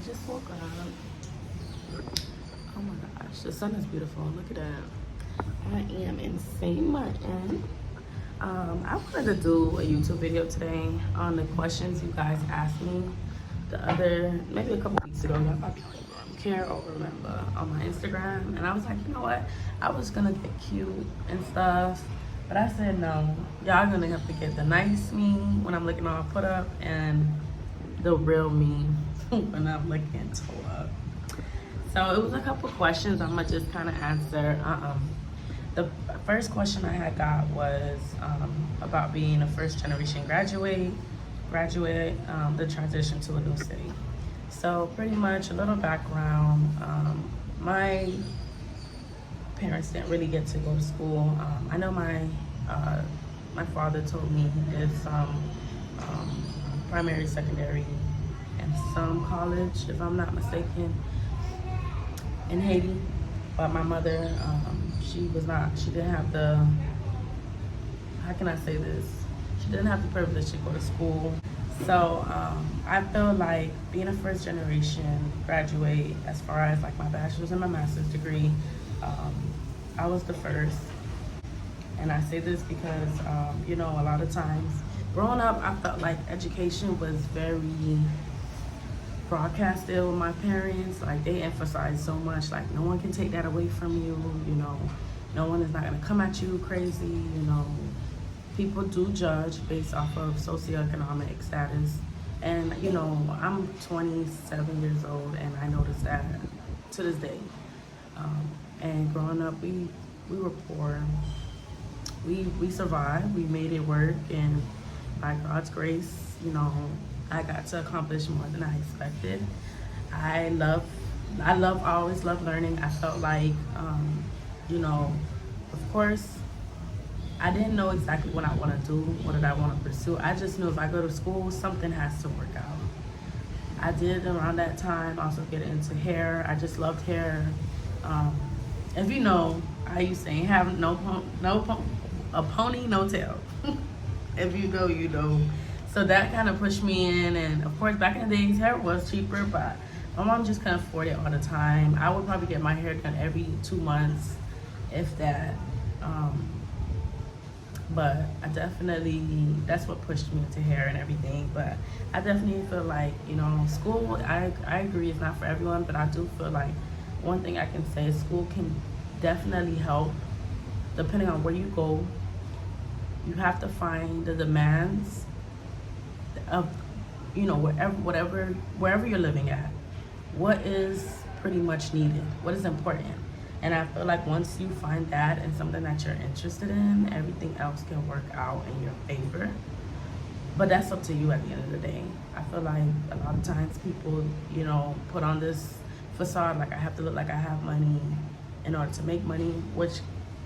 just woke up. Oh my gosh, the sun is beautiful. Look at that. I am in St. Martin. I wanted to do a YouTube video today on the questions you guys asked me maybe a couple weeks ago. Y'all probably don't care or remember on my Instagram. And I was like, you know what? I was gonna get cute and stuff. But I said no. Y'all gonna have to get the nice me when I'm looking all put up and the real me when I'm looking toe up. So it was a couple questions I'm gonna just kind of answer. The first question I had got was about being a first generation graduate, the transition to a new city. So pretty much a little background. My parents didn't really get to go to school. I know my father told me he did some primary, secondary, and some college, if I'm not mistaken, in Haiti. But my mother, she didn't have the, how can I say this? She didn't have the privilege to go to school. So I feel like being a first generation graduate, as far as like my bachelor's and my master's degree, I was the first. And I say this because, you know, a lot of times growing up, I felt like education was very broadcasted with my parents. Like, they emphasized so much, like, no one can take that away from you, you know, no one is not gonna come at you crazy, you know. People do judge based off of socioeconomic status. And, you know, I'm 27 years old and I noticed that to this day. And growing up, we were poor. We survived, we made it work, and by God's grace, you know, I got to accomplish more than I expected. I always love learning. I felt like, you know, of course, I didn't know exactly what I want to do, what did I want to pursue. I just knew if I go to school, something has to work out. I did around that time also get into hair. I just loved hair. If you know, I used to have a pony, no tail. If you know, you know. So that kind of pushed me in, and of course, back in the days, hair was cheaper, but my mom just couldn't afford it all the time. I would probably get my hair done every 2 months, if that. But I definitely, that's what pushed me into hair and everything. But I definitely feel like, you know, school, I agree, it's not for everyone, but I do feel like one thing I can say is school can definitely help, depending on where you go. You have to find the demands of, you know, wherever you're living at. What is pretty much needed? What is important? And I feel like once you find that and something that you're interested in, everything else can work out in your favor. But that's up to you at the end of the day. I feel like a lot of times people, you know, put on this facade like I have to look like I have money in order to make money, which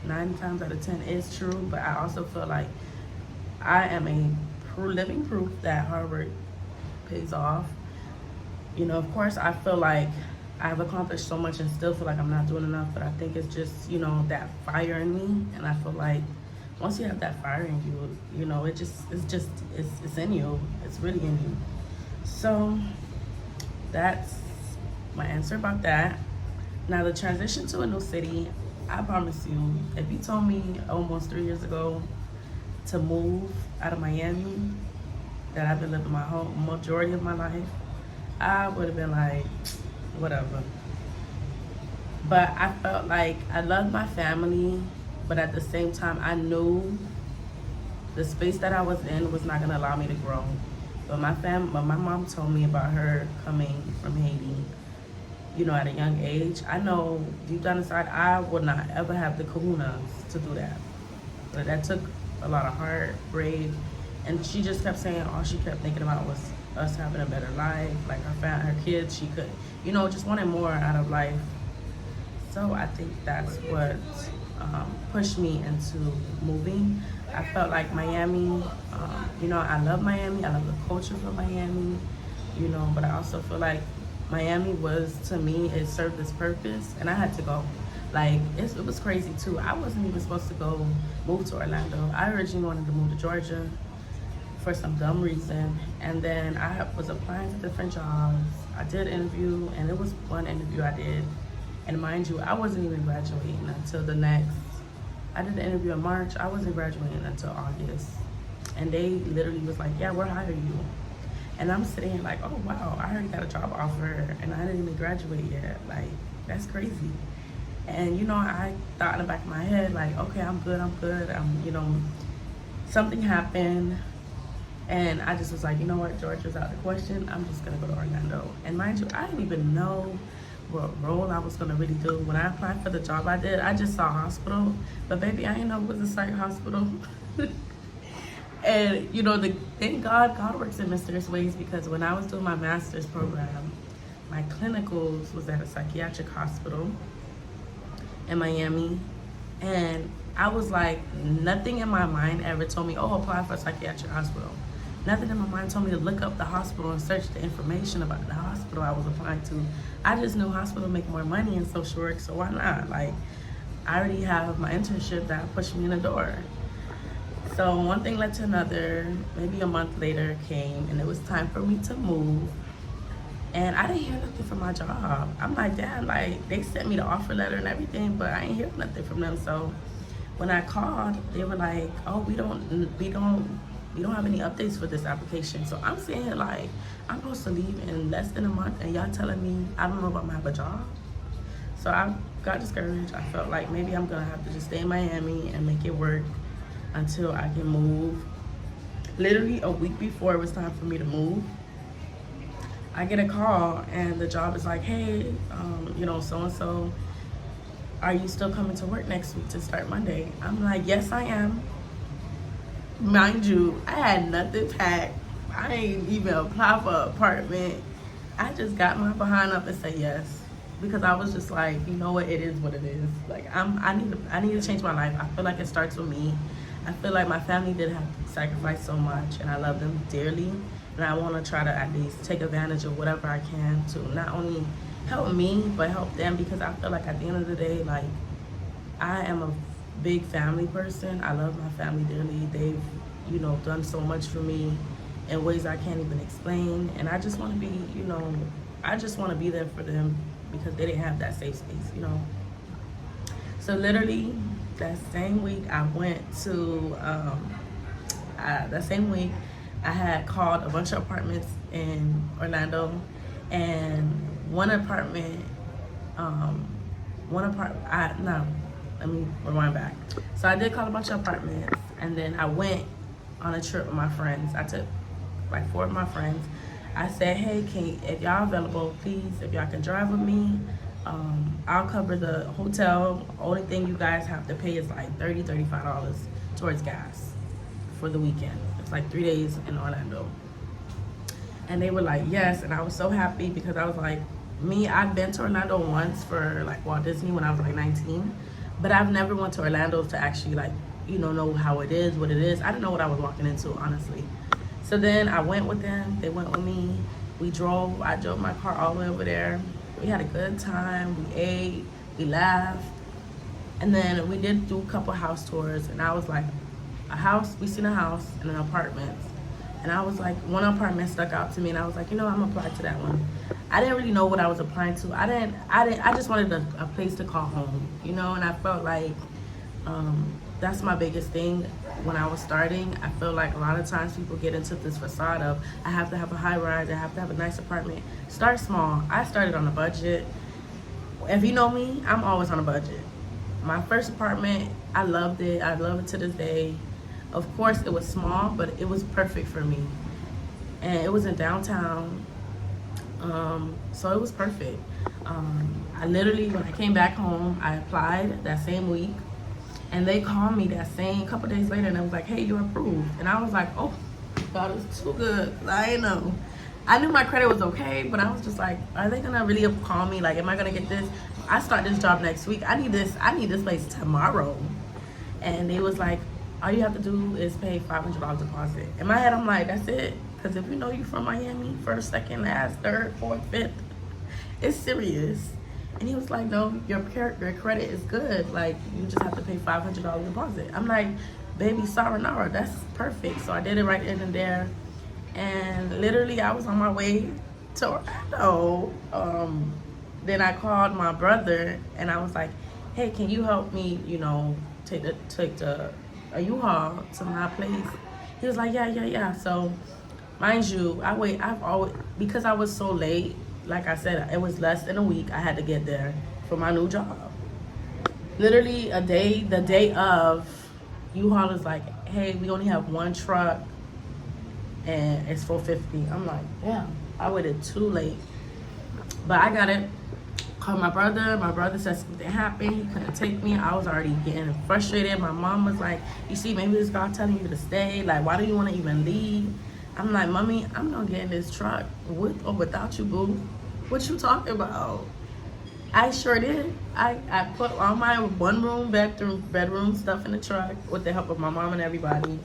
9 times out of 10 is true. But I also feel like I am a living proof that hard work pays off. You know, of course, I feel like I've accomplished so much and still feel like I'm not doing enough, but I think it's just, you know, that fire in me. And I feel like once you have that fire in you, you know, it's in you. It's really in you. So that's my answer about that. Now, the transition to a new city, I promise you, if you told me almost 3 years ago to move out of Miami, that I've been living my whole majority of my life, I would have been like, whatever. But I felt like I loved my family, but at the same time, I knew the space that I was in was not gonna allow me to grow. But my mom told me about her coming from Haiti, you know, at a young age. I know deep down inside, I would not ever have the kahunas to do that. But that took a lot of heart, brave, and she just kept saying all she kept thinking about was us having a better life, like her kids. She could, you know, just wanted more out of life. So I think that's what pushed me into moving. I felt like Miami, you know, I love Miami. I love the culture of Miami, you know, but I also feel like Miami was, to me, it served its purpose, and I had to go. Like, it was crazy too. I wasn't even supposed to move to Orlando. I originally wanted to move to Georgia for some dumb reason. And then I was applying for different jobs. I did interview, and it was one interview I did. And mind you, I wasn't even graduating until the next. I did the interview in March. I wasn't graduating until August. And they literally was like, yeah, we're hiring you. And I'm sitting here like, oh, wow, I already got a job offer, and I didn't even graduate yet. Like, that's crazy. And, you know, I thought in the back of my head, like, okay, I'm good. You know, something happened. And I just was like, you know what, Georgia's out the question. I'm just going to go to Orlando. And mind you, I didn't even know what role I was going to really do. When I applied for the job I did, I just saw hospital. But baby, I didn't know it was a psych hospital. And, you know, thank God works in mysterious ways, because when I was doing my master's program, my clinicals was at a psychiatric hospital in Miami. And I was like, nothing in my mind ever told me, oh, apply for a psychiatric hospital. Nothing in my mind told me to look up the hospital and search the information about the hospital I was applying to. I just knew hospitals make more money in social work, so why not? Like, I already have my internship that pushed me in the door. So one thing led to another. Maybe a month later came, and it was time for me to move. And I didn't hear nothing from my job. I'm like, damn, like, they sent me the offer letter and everything, but I ain't hear nothing from them. So when I called, they were like, oh, we don't have any updates for this application. So I'm saying, like, I'm supposed to leave in less than a month, and y'all telling me I don't know if I'm gonna have a job. So I got discouraged. I felt like maybe I'm gonna have to just stay in Miami and make it work until I can move. Literally a week before it was time for me to move, I get a call, and the job is like, hey, you know, so-and-so, are you still coming to work next week to start Monday? I'm like, yes, I am. Mind you, I had nothing packed. I ain't even applied for an apartment. I just got my behind up and said yes, because I was just like, you know what, it is what it is. Like, I need to change my life. I feel like it starts with me. I feel like my family did have to sacrifice so much, and I love them dearly. And I want to try to at least take advantage of whatever I can to not only help me, but help them, because I feel like at the end of the day, like, I am a big family person. I love my family dearly. They've, you know, done so much for me in ways I can't even explain. And I just want to be, you know, I just want to be there for them, because they didn't have that safe space, you know. So literally, that same week I went to, that same week I had called a bunch of apartments in Orlando, and let me rewind back. So I did call a bunch of apartments, and then I went on a trip with my friends. I took like 4 of my friends. I said, hey, if y'all available, please, if y'all can drive with me, I'll cover the hotel. Only thing you guys have to pay is like $35 towards gas for the weekend. It's like 3 days in Orlando. And they were like, yes, and I was so happy, because I was like, I've been to Orlando once for like Walt Disney when I was like 19, but I've never went to Orlando to actually, like, you know how it is, what it is. I didn't know what I was walking into, honestly. So then I went with them, they went with me. I drove my car all the way over there. We had a good time, we ate, we laughed. And then we did do a couple house tours, and I was like, we seen a house and an apartment. And I was like, one apartment stuck out to me, and I was like, you know, I'm gonna apply to that one. I didn't really know what I was applying to. I just wanted a place to call home, you know, and I felt like that's my biggest thing when I was starting. I feel like a lot of times people get into this facade of, I have to have a high rise, I have to have a nice apartment. Start small. I started on a budget. If you know me, I'm always on a budget. My first apartment, I loved it. I love it to this day. Of course, it was small, but it was perfect for me. And it was in downtown, so it was perfect. I literally, when I came back home, I applied that same week, and they called me that same couple days later, and they was like, hey, you're approved. And I was like, oh, God, it's too good. I didn't know. I knew my credit was okay, but I was just like, are they gonna really call me? Like, am I gonna get this? I start this job next week. I need this place tomorrow. And they was like, all you have to do is pay $500 deposit. In my head, I'm like, that's it. Because if you know you from Miami, first, second, last, third, fourth, fifth, it's serious. And he was like, no, your credit is good. Like, you just have to pay $500 deposit. I'm like, baby sayonara, that's perfect. So I did it right then and there. And literally, I was on my way to Orlando. Then I called my brother and I was like, "Hey, can you help me? Take the a U-Haul to my place." He was like, "Yeah, yeah, yeah." So, mind you, I've always, because I was so late. Like I said, it was less than a week. I had to get there for my new job. Literally the day of, U-Haul is like, "Hey, we only have one truck, and it's 450." I'm like, damn, I waited too late. But I got it. Called my brother. My brother said something happened. He couldn't take me. I was already getting frustrated. My mom was like, "You see, maybe this guy telling you to stay. Like, why do you want to even leave?" I'm like, "Mommy, I'm not getting this truck with or without you, boo. What you talking about?" I sure did. I put all my one room, bedroom stuff in the truck with the help of my mom and everybody.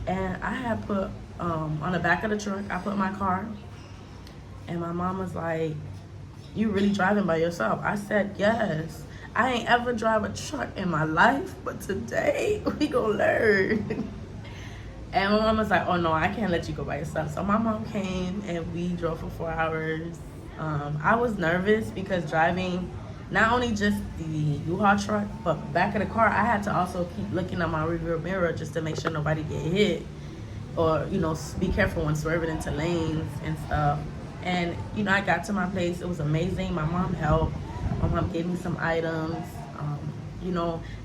And I had put, on the back of the truck, I put my car. And my mom was like, "You really driving by yourself?" I said, "Yes. I ain't ever drive a truck in my life, but today we gonna learn." And my mom was like, "Oh no, I can't let you go by yourself." So my mom came and we drove for 4 hours. I was nervous because driving not only just the U-Haul truck, but back of the car, I had to also keep looking at my rearview mirror just to make sure nobody get hit, or be careful when swerving into lanes and stuff. And I got to my place. It was amazing. My mom helped. My mom gave me some items.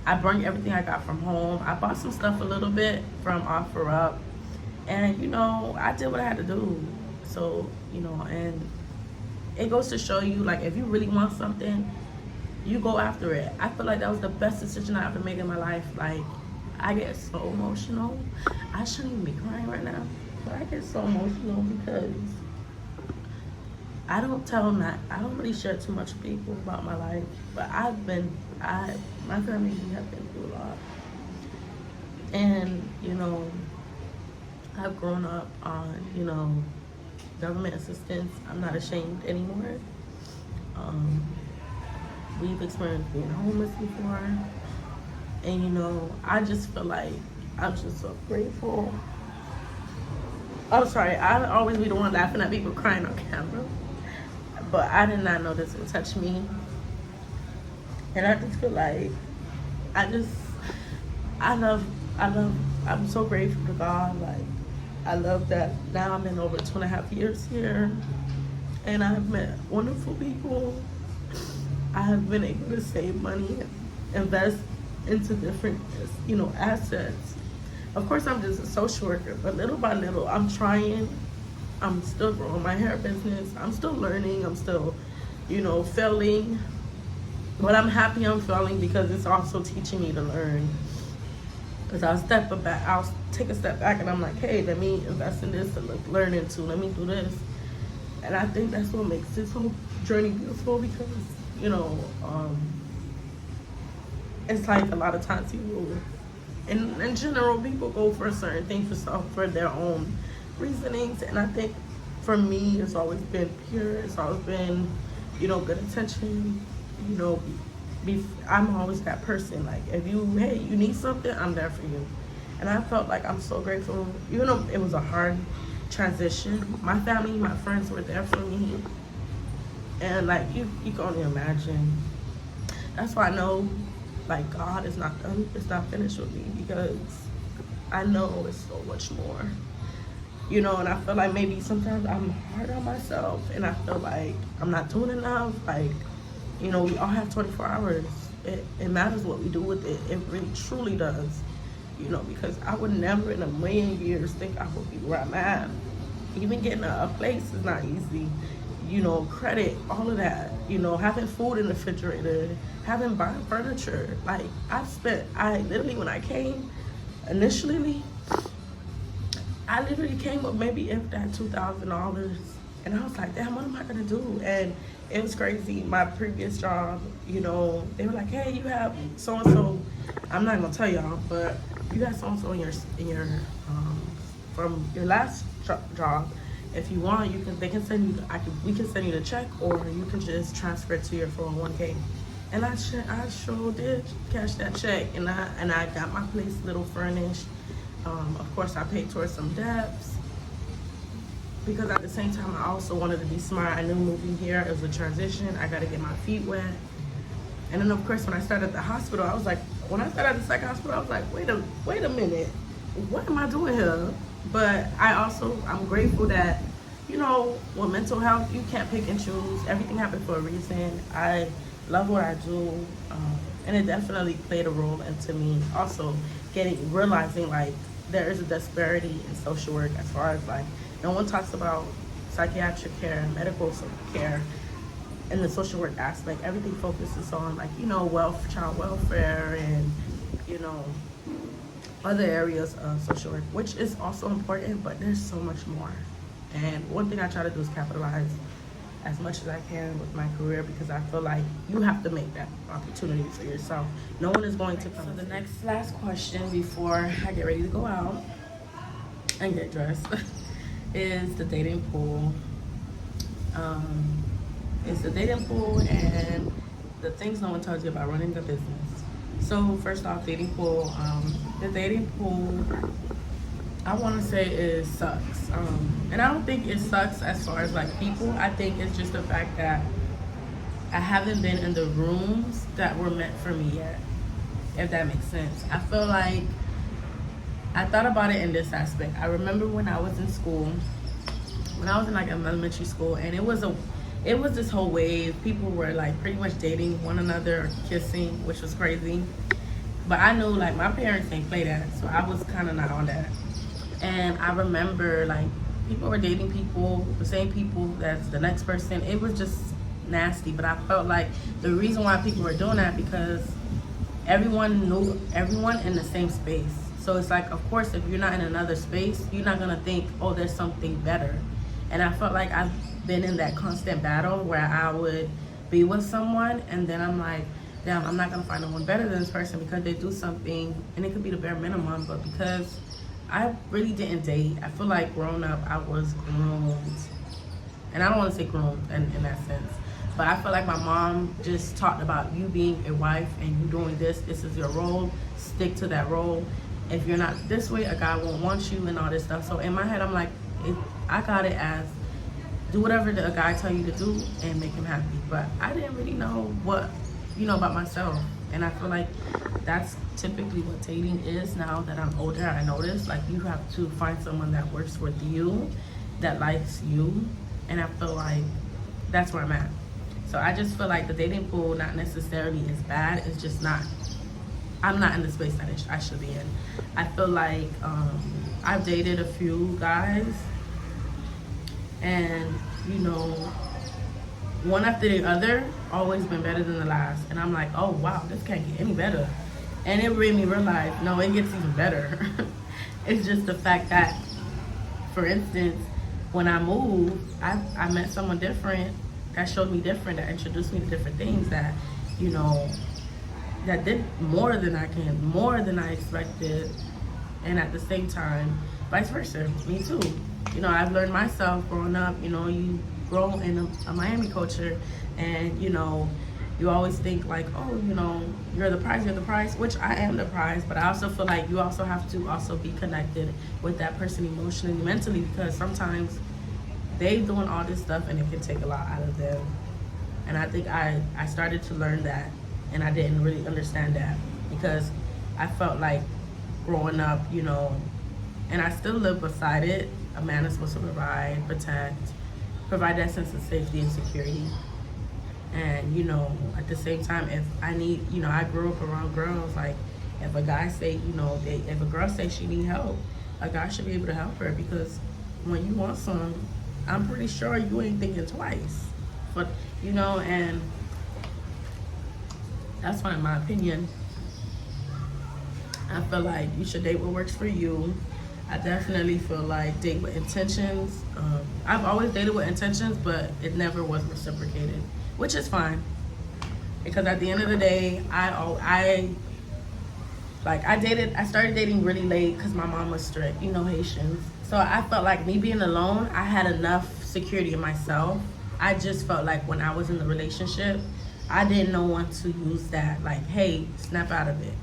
I brought everything I got from home. I bought some stuff a little bit from OfferUp, and I did what I had to do. So and it goes to show you, like, if you really want something, you go after it. I feel like that was the best decision I ever made in my life. Like, I get so emotional. I shouldn't even be crying right now, but I get so emotional because I don't really share too much with people about my life, but my family have been through a lot. And, I've grown up on, government assistance. I'm not ashamed anymore. We've experienced being homeless before. And, I just feel like I'm just so grateful. I'm sorry, I always be the one laughing at people crying on camera. But I did not know this would touch me. And I just feel like I'm so grateful to God. Like, I love that now I'm in over 2.5 years here. And I've met wonderful people. I have been able to save money and invest into different, assets. Of course, I'm just a social worker, but little by little, I'm trying. I'm still growing my hair business. I'm still learning. I'm still, failing. But I'm happy I'm failing because it's also teaching me to learn. Because I'll take a step back and I'm like, hey, let me invest in this to learn into. Let me do this. And I think that's what makes this whole journey beautiful because, it's like a lot of times people, in general, people go for a certain thing for their own reasonings. And I think for me, it's always been pure. It's always been, good intention. I'm always that person. Like, if you need something, I'm there for you. And I felt like I'm so grateful. Even though it was a hard transition, my family, my friends were there for me. And like, you can only imagine. That's why I know, like, God is not done. It's not finished with me because I know it's so much more. And I feel like maybe sometimes I'm hard on myself and I feel like I'm not doing enough. Like, we all have 24 hours. It matters what we do with it. It really truly does. Because I would never in a million years think I would be where I'm at. Even getting a place is not easy. Credit, all of that. Having food in the refrigerator, buying furniture. Like, I literally, when I came, initially, I literally came up maybe if that $2,000. And I was like, damn, what am I gonna do? And it was crazy. My previous job, they were like, hey, you have so-and-so. I'm not gonna tell y'all, but you got so-and-so in your from your last job. If you want, they can send you. We can send you the check, or you can just transfer it to your 401k. And I sure did cash that check, and I got my place a little furnished. Of course, I paid towards some debts because at the same time, I also wanted to be smart. I knew moving here it was a transition. I got to get my feet wet. And then, of course, when I started at the hospital, I was like, when I started at the second hospital, I was like, wait a minute, what am I doing here? But I'm grateful that, you know, with mental health, you can't pick and choose. Everything happened for a reason. I love what I do, and it definitely played a role into me also realizing like there is a disparity in social work as far as like no one talks about psychiatric care, medical care, in the social work aspect. Everything focuses on like, you know, child welfare, and, you know, other areas of social work, which is also important, but there's so much more. And one thing I try to do is capitalize as much as I can with my career, because I feel like you have to make that opportunity for yourself. No one is going to come. So the last question before I get ready to go out and get dressed is the dating pool. It's the dating pool and the things no one tells you about running a business. So first off, dating pool. The dating pool, I want to say it sucks. And I don't think it sucks as far as like people. I think it's just the fact that I haven't been in the rooms that were meant for me yet, if that makes sense. I feel like I thought about it in this aspect. I remember when I was in school, when I was in like elementary school, and it was this whole wave. People were like pretty much dating one another or kissing, which was crazy. But I knew like my parents didn't play that, so I was kind of not on that. And I remember like people were dating people, the same people as the next person. It was just nasty. But I felt like the reason why people were doing that because everyone knew everyone in the same space. So it's like, of course, if you're not in another space, you're not gonna think, oh, there's something better. And I felt like I've been in that constant battle where I would be with someone and then I'm like, damn, I'm not gonna find no one better than this person because they do something, and it could be the bare minimum, but because I really didn't date, I feel like growing up I was groomed. And I don't want to say groomed in that sense, but I feel like my mom just talked about you being a wife and you doing this is your role, stick to that role. If you're not this way, a guy won't want you and all this stuff. So in my head I'm like, I got it as do whatever a guy tell you to do and make him happy. But I didn't really know what, you know, about myself. And I feel like that's typically what dating is now that I'm older. I notice like you have to find someone that works with you, that likes you. And I feel like that's where I'm at. So I just feel like the dating pool not necessarily is bad. It's just not, I'm not in the space that I should be in. I feel like I've dated a few guys, and you know, one after the other always been better than the last, and I'm like, oh wow, this can't get any better. And it made me realize, no, it gets even better. It's just the fact that, for instance, when I moved, I met someone different that showed me different, that introduced me to different things, that, you know, that did more than I expected, and at the same time, vice versa, me too. You know, I've learned myself growing up, you know, you grow in a Miami culture, and, you know, you always think like, oh, you know, you're the prize, which I am the prize, but I also feel like you also have to also be connected with that person emotionally, mentally, because sometimes they doing all this stuff and it can take a lot out of them. And I think I started to learn that, and I didn't really understand that because I felt like growing up, you know, and I still live beside it, a man is supposed to provide that sense of safety and security. And, you know, at the same time, if I need, you know, I grew up around girls, like if a guy say, you know, if a girl say she need help, a guy should be able to help her, because when you want some, I'm pretty sure you ain't thinking twice. But, you know, and that's why, in my opinion, I feel like you should date what works for you. I definitely feel like date with intentions. I've always dated with intentions, but it never was reciprocated, which is fine. Because at the end of the day, I started dating really late because my mom was strict, you know, Haitians. So I felt like me being alone, I had enough security in myself. I just felt like when I was in the relationship, I didn't know when to use that, like, hey, snap out of it.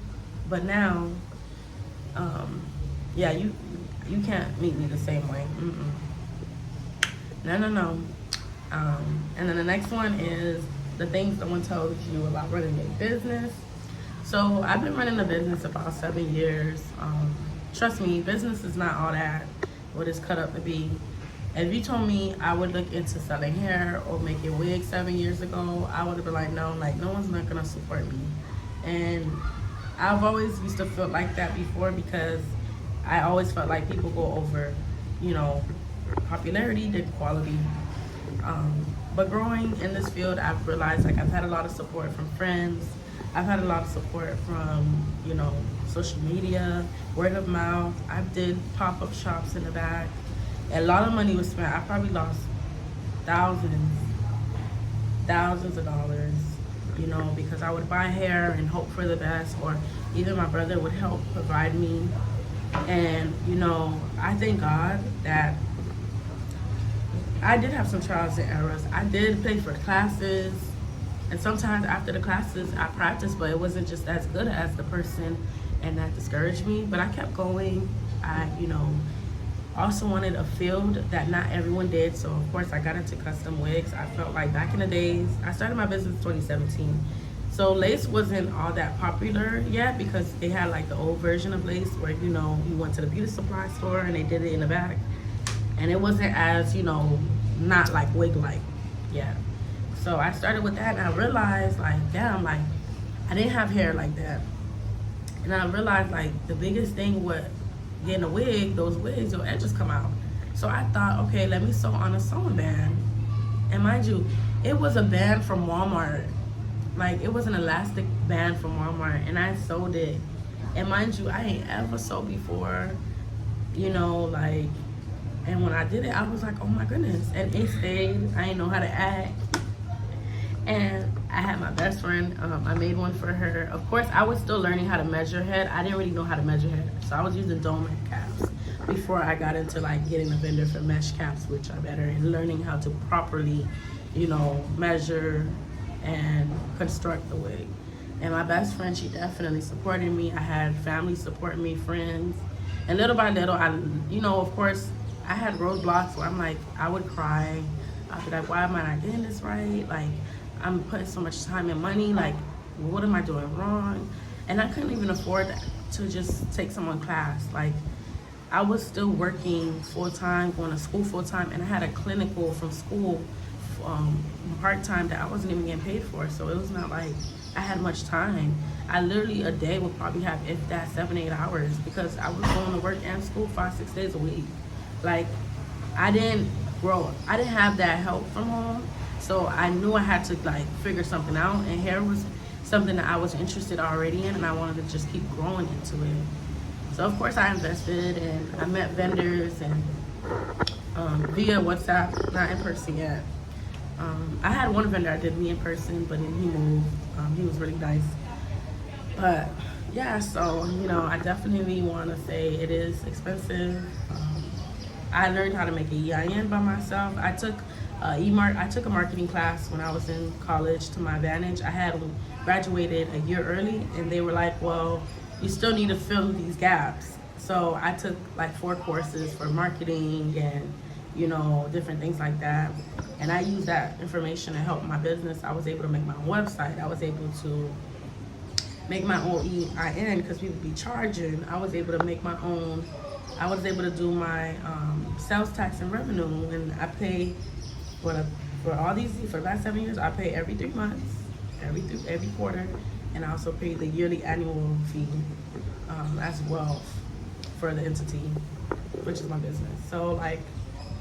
But now, um, yeah, you can't meet me the same way. Mm-mm. No, no, no. And then the next one is the things someone tells you about running a business. So I've been running a business about 7 years. Trust me, business is not all that what it's cut up to be. If you told me I would look into selling hair or making wigs 7 years ago, I would have been like, no, one's not gonna support me. And I've always used to feel like that before because I always felt like people go over, you know, popularity than quality. But growing in this field, I've realized like I've had a lot of support from friends. I've had a lot of support from, you know, social media, word of mouth. I did pop-up shops in the back. A lot of money was spent. I probably lost thousands of dollars, you know, because I would buy hair and hope for the best, or either my brother would help provide me. And, you know, I thank God that I did have some trials and errors. I did pay for classes, and sometimes after the classes I practiced, but it wasn't just as good as the person, and that discouraged me. But I kept going. I, you know, also wanted a field that not everyone did, so of course I got into custom wigs. I felt like back in the days, I started my business in 2017. So lace wasn't all that popular yet because they had like the old version of lace where, you know, you went to the beauty supply store and they did it in the back. And it wasn't as, you know, not like wig-like yet. So I started with that, and I realized like, damn, like I didn't have hair like that. And I realized like the biggest thing with getting a wig, those wigs, your edges come out. So I thought, okay, let me sew on a sewing band. And mind you, it was a band from Walmart. Like, it was an elastic band from Walmart, and I sewed it. And mind you, I ain't ever sewed before, you know, like, and when I did it, I was like, oh my goodness. And it stayed. I didn't know how to act. And I had my best friend, I made one for her. Of course, I was still learning how to measure head. I didn't really know how to measure head. So I was using dome caps before I got into like getting a vendor for mesh caps, which are better, and learning how to properly, you know, measure and construct the wig. And my best friend, she definitely supported me. I had family support me, friends. And little by little, I, you know, of course, I had roadblocks where I'm like, I would cry. I'd be like, why am I not getting this right? Like, I'm putting so much time and money, like, what am I doing wrong? And I couldn't even afford to just take someone class. Like, I was still working full-time, going to school full-time, and I had a clinical from school part-time that I wasn't even getting paid for. So it was not like I had much time. I literally, a day would probably have, if that, 7-8 hours, because I was going to work and school 5-6 days a week. Like, I didn't grow. I didn't have that help from home. So I knew I had to like figure something out, and hair was something that I was interested already in, and I wanted to just keep growing into it. So of course I invested, and I met vendors and via WhatsApp, not in person yet. I had one vendor I did me in person, but then he moved. He was really nice. But yeah, so you know, I definitely want to say it is expensive. I learned how to make a EIN by myself. I took a marketing class when I was in college to my advantage. I had graduated a year early, and they were like, well, you still need to fill these gaps. So I took like 4 courses for marketing and, you know, different things like that. And I used that information to help my business. I was able to make my own website. I was able to make my own EIN because people be charging. I was able to make my own. I was able to do my sales tax and revenue, and I pay for all these, for the last 7 years, I pay every 3 months, every quarter, and I also pay the yearly annual fee as well for the entity, which is my business. So like,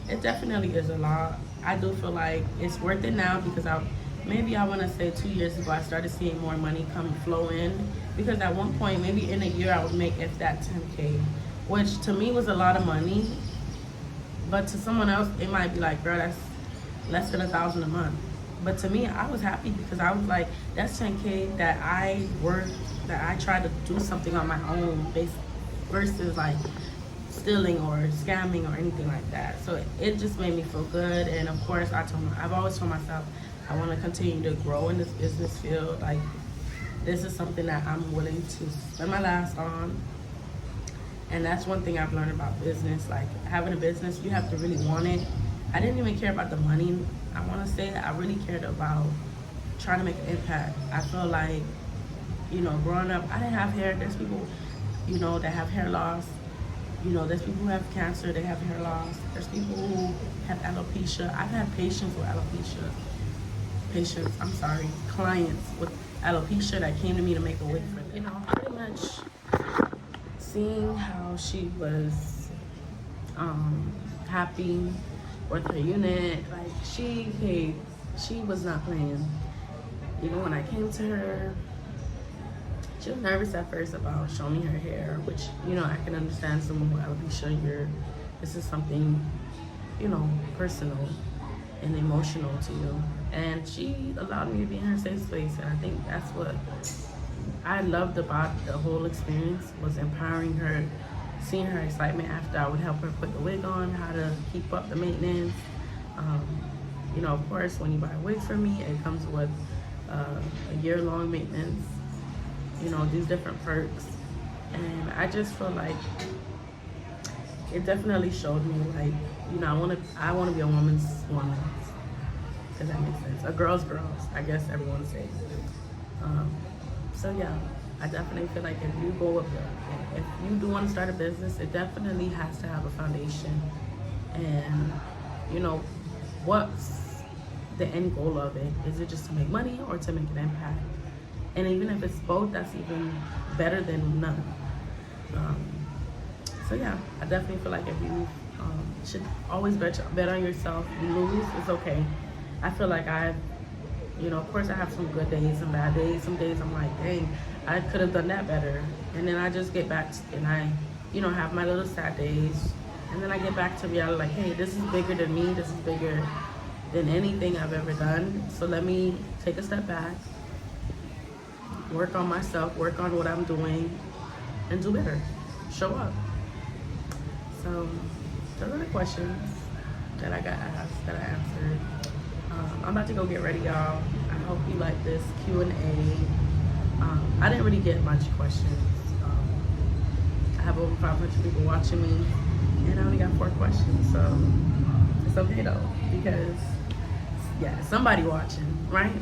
it definitely is a lot. I do feel like it's worth it now because I want to say 2 years ago, I started seeing more money flow in, because at one point, maybe in a year, I would make, if that, 10K, which to me was a lot of money, but to someone else, it might be like, girl, that's less than $1,000 a month. But to me, I was happy because I was like, that's 10K that I worked, that I tried to do something on my own, versus like stealing or scamming or anything like that. So it just made me feel good. And of course, I've always told myself I want to continue to grow in this business field. Like, this is something that I'm willing to spend my last on. And that's one thing I've learned about business. Like, having a business, you have to really want it. I didn't even care about the money. I want to say I really cared about trying to make an impact. I feel like, you know, growing up, I didn't have hair. There's people, you know, that have hair loss. You know, there's people who have cancer, they have hair loss. There's people who have alopecia. I've had patients with alopecia. Clients with alopecia that came to me to make a wig for them. You know, pretty much seeing how she was happy with her unit. Like, she was not playing. You know, when I came to her, she was nervous at first about showing me her hair, which, you know, I can understand someone with alopecia. This is something, you know, personal and emotional to you. And she allowed me to be in her safe space, and I think that's what I loved about the whole experience, was empowering her, seeing her excitement after I would help her put the wig on, how to keep up the maintenance. You know, of course, when you buy a wig from me, it comes with a year-long maintenance, you know, these different perks. And I just feel like it definitely showed me, like, you know, I want to be a woman's woman. Does that make sense? A girl's girls, I guess everyone says. So yeah, I definitely feel like if you do want to start a business, it definitely has to have a foundation. And, you know, what's the end goal of it? Is it just to make money or to make an impact? And even if it's both, that's even better than none. So yeah, I definitely feel like if you should always bet on yourself. You lose, it's okay. I feel like you know, of course I have some good days, some bad days. Some days I'm like, dang, I could have done that better. And then I just get back and I, you know, have my little sad days. And then I get back to reality, like, hey, this is bigger than me. This is bigger than anything I've ever done. So let me take a step back, work on myself, work on what I'm doing, and do better. Show up. So those are the questions that I got asked, that I answered. I'm about to go get ready, y'all. I hope you like this Q&A. I didn't really get much questions. I have over 500 people watching me, and I only got 4 questions. So it's okay though, because yeah, somebody watching, right?